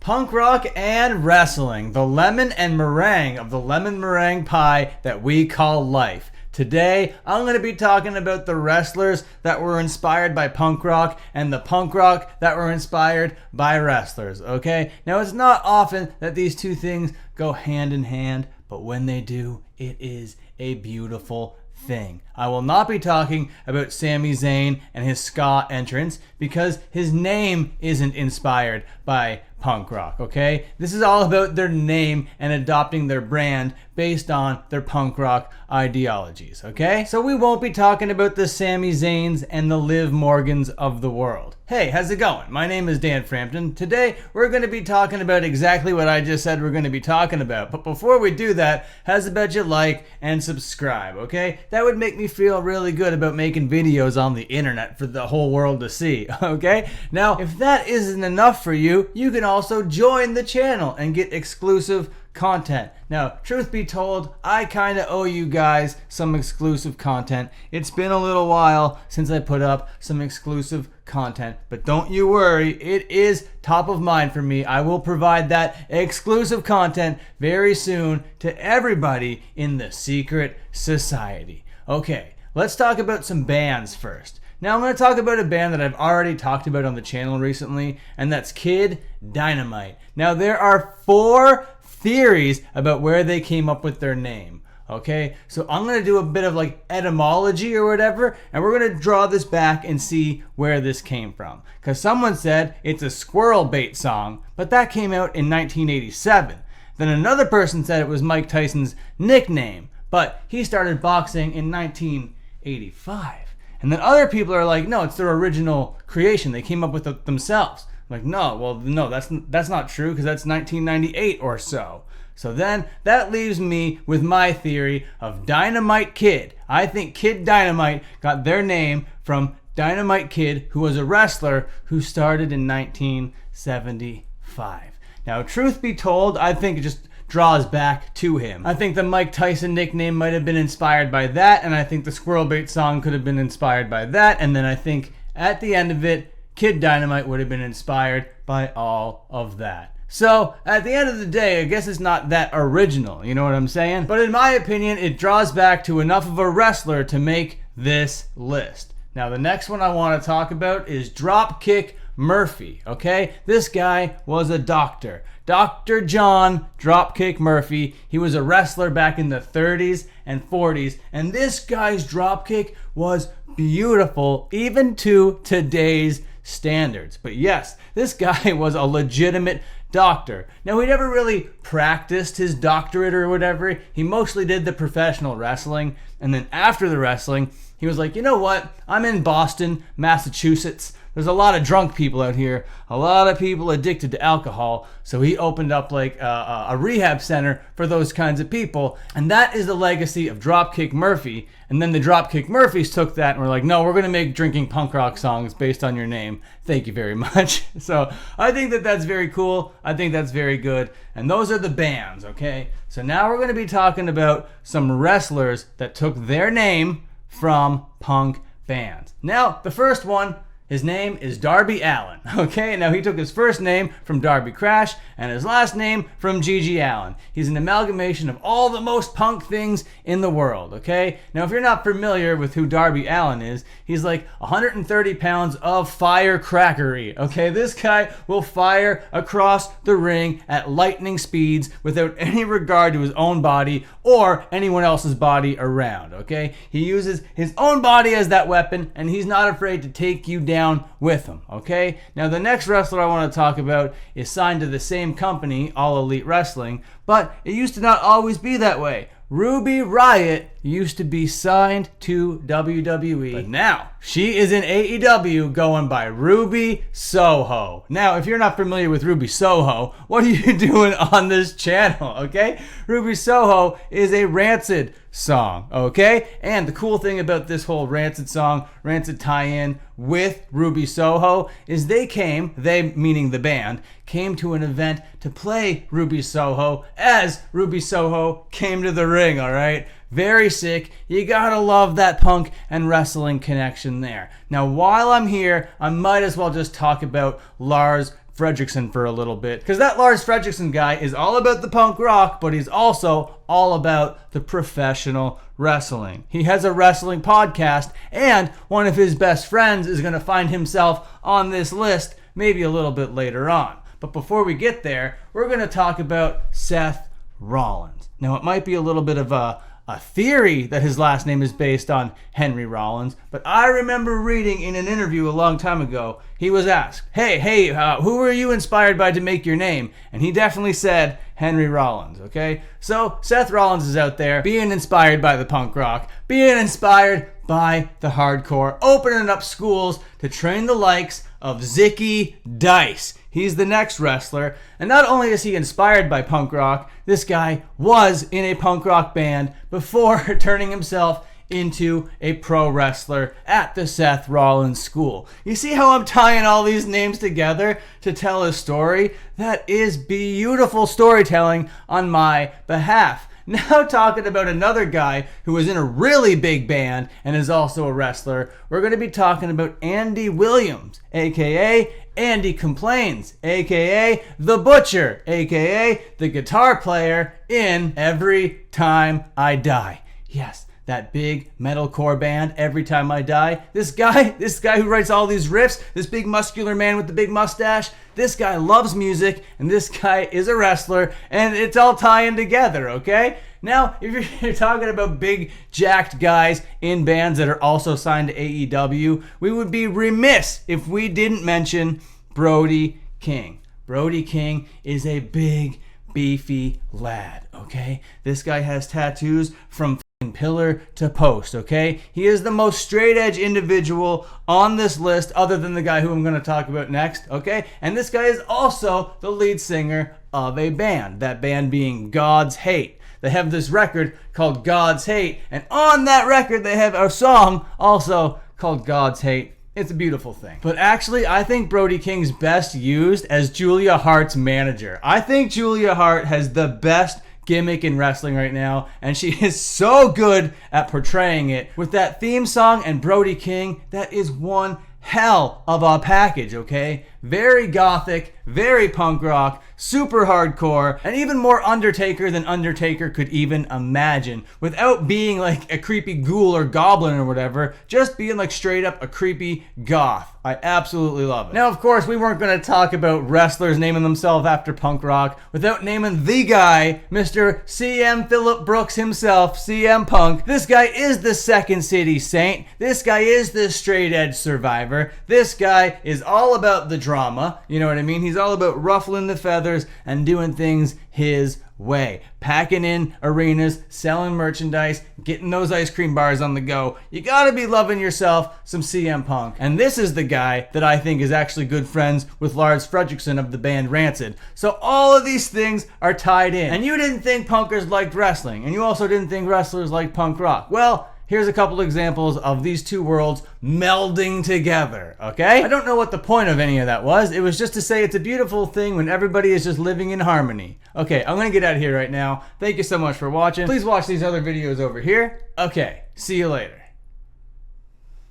Punk rock and wrestling, the lemon and meringue of the lemon meringue pie that we call life. Today, I'm going to be talking about the wrestlers that were inspired by punk rock and the punk rock that were inspired by wrestlers, okay? Now, it's not often that these two things go hand in hand, but when they do, it is a beautiful thing. I will not be talking about Sami Zayn and his ska entrance because his name isn't inspired by punk rock, okay? This is all about their name and adopting their brand based on their punk rock ideologies, okay? So we won't be talking about the Sami Zayns and the Liv Morgans of the world. Hey, how's it going? My name is Dan Frampton. Today, we're going to be talking about exactly what I just said we're going to be talking about. But before we do that, how's about you like and subscribe, okay? That would make me feel really good about making videos on the internet for the whole world to see, okay? Now, if that isn't enough for you, you can also join the channel and get exclusive content. Now, truth be told, I kind of owe you guys some exclusive content. It's been a little while since I put up some exclusive content, but don't you worry, it is top of mind for me. I will provide that exclusive content very soon to everybody in the secret society. Okay, let's talk about some bands first. Now, I'm going to talk about a band that I've already talked about on the channel recently, and that's Kid Dynamite. Now, there are 4 theories about where they came up with their name. Okay, so I'm going to do a bit of like etymology or whatever, and we're going to draw this back and see where this came from. Because someone said it's a squirrel bait song, but that came out in 1987. Then another person said it was Mike Tyson's nickname, but he started boxing in 1985. And then other people are like, no, it's their original creation. They came up with it themselves. I'm like, no, that's not true because that's 1998 or so. So then that leaves me with my theory of Dynamite Kid. I think Kid Dynamite got their name from Dynamite Kid, who was a wrestler who started in 1975. Now, truth be told, I think it just draws back to him. I think the Mike Tyson nickname might have been inspired by that, and I think the Squirrel Bait song could have been inspired by that, and then I think at the end of it, Kid Dynamite would have been inspired by all of that. So, at the end of the day, I guess it's not that original, you know what I'm saying? But in my opinion, it draws back to enough of a wrestler to make this list. Now, the next one I want to talk about is Dropkick Murphy, okay? This guy was a doctor. Dr. John Dropkick Murphy. He was a wrestler back in the 30s and 40s, and this guy's dropkick was beautiful, even to today's standards. But yes, this guy was a legitimate doctor. Now, he never really practiced his doctorate or whatever. He mostly did the professional wrestling, and then after the wrestling, he was like, you know what? I'm in Boston, Massachusetts. There's a lot of drunk people out here, a lot of people addicted to alcohol. So he opened up like a rehab center for those kinds of people. And that is the legacy of Dropkick Murphy. And then the Dropkick Murphys took that and were like, no, we're going to make drinking punk rock songs based on your name. Thank you very much. So I think that that's very cool. I think that's very good. And those are the bands, okay? So now we're going to be talking about some wrestlers that took their name from punk bands. Now, the first one, his name is Darby Allin, okay? Now, he took his first name from Darby Crash and his last name from Gigi Allin. He's an amalgamation of all the most punk things in the world, okay? Now, if you're not familiar with who Darby Allin is, he's like 130 pounds of firecrackery, okay? This guy will fire across the ring at lightning speeds without any regard to his own body or anyone else's body around, okay? He uses his own body as that weapon, and he's not afraid to take you down with him, okay? Now, the next wrestler I want to talk about is signed to the same company, All Elite Wrestling, but it used to not always be that way. Ruby Riot used to be signed to WWE, but now she is in AEW going by Ruby Soho. Now, if you're not familiar with Ruby Soho, what are you doing on this channel, okay? Ruby Soho is a Rancid song, okay? And the cool thing about this whole Rancid song, Rancid tie-in with Ruby Soho is they meaning the band, came to an event to play Ruby Soho as Ruby Soho came to the ring, all right? Very sick. You gotta love that punk and wrestling connection there. Now, while I'm here, I might as well just talk about Lars Fredrickson for a little bit, because that Lars Fredrickson guy is all about the punk rock, but he's also all about the professional wrestling. He has a wrestling podcast, and one of his best friends is going to find himself on this list maybe a little bit later on. But before we get there, we're going to talk about Seth Rollins. Now, it might be a little bit of a theory that his last name is based on Henry Rollins, but I remember reading in an interview a long time ago, he was asked, hey, who were you inspired by to make your name? And he definitely said Henry Rollins, okay? So Seth Rollins is out there being inspired by the punk rock, being inspired by the hardcore, opening up schools to train the likes of Zicky Dice. He's the next wrestler, and not only is he inspired by punk rock, this guy was in a punk rock band before turning himself into a pro wrestler at the Seth Rollins School. You see how I'm tying all these names together to tell a story? That is beautiful storytelling on my behalf. Now talking about another guy who was in a really big band and is also a wrestler, we're going to be talking about Andy Williams, aka Andy Complains, aka The Butcher, aka the guitar player in Every Time I Die. Yes, that big metalcore band, Every Time I Die. This guy who writes all these riffs, this big muscular man with the big mustache, this guy loves music, and this guy is a wrestler, and it's all tying together, okay? Now, if you're talking about big, jacked guys in bands that are also signed to AEW, we would be remiss if we didn't mention Brody King. Brody King is a big, beefy lad, okay? This guy has tattoos from pillar to post, okay? He is the most straight edge individual on this list other than the guy who I'm going to talk about next, okay? And this guy is also the lead singer of a band, that band being God's Hate. They have this record called God's Hate, and on that record they have a song also called God's Hate. It's a beautiful thing. But actually, I think Brody King's best used as Julia Hart's manager. I think Julia Hart has the best gimmick in wrestling right now, and she is so good at portraying it. With that theme song and Brody King, that is one hell of a package, okay? Very gothic, very punk rock, super hardcore, and even more Undertaker than Undertaker could even imagine, without being like a creepy ghoul or goblin or whatever, just being like straight up a creepy goth. I absolutely love it. Now, of course, we weren't going to talk about wrestlers naming themselves after punk rock without naming the guy, Mr. CM Phillip Brooks himself, CM Punk. This guy is the Second City Saint. This guy is the straight edge survivor. This guy is all about the drama, you know what I mean? He's all about ruffling the feathers and doing things his way. Packing in arenas, selling merchandise, getting those ice cream bars on the go. You gotta be loving yourself some CM Punk. And this is the guy that I think is actually good friends with Lars Fredrickson of the band Rancid. So all of these things are tied in. And you didn't think punkers liked wrestling, and you also didn't think wrestlers liked punk rock. Well, here's a couple examples of these two worlds melding together, okay? I don't know what the point of any of that was. It was just to say it's a beautiful thing when everybody is just living in harmony. Okay, I'm gonna get out of here right now. Thank you so much for watching. Please watch these other videos over here. Okay, see you later.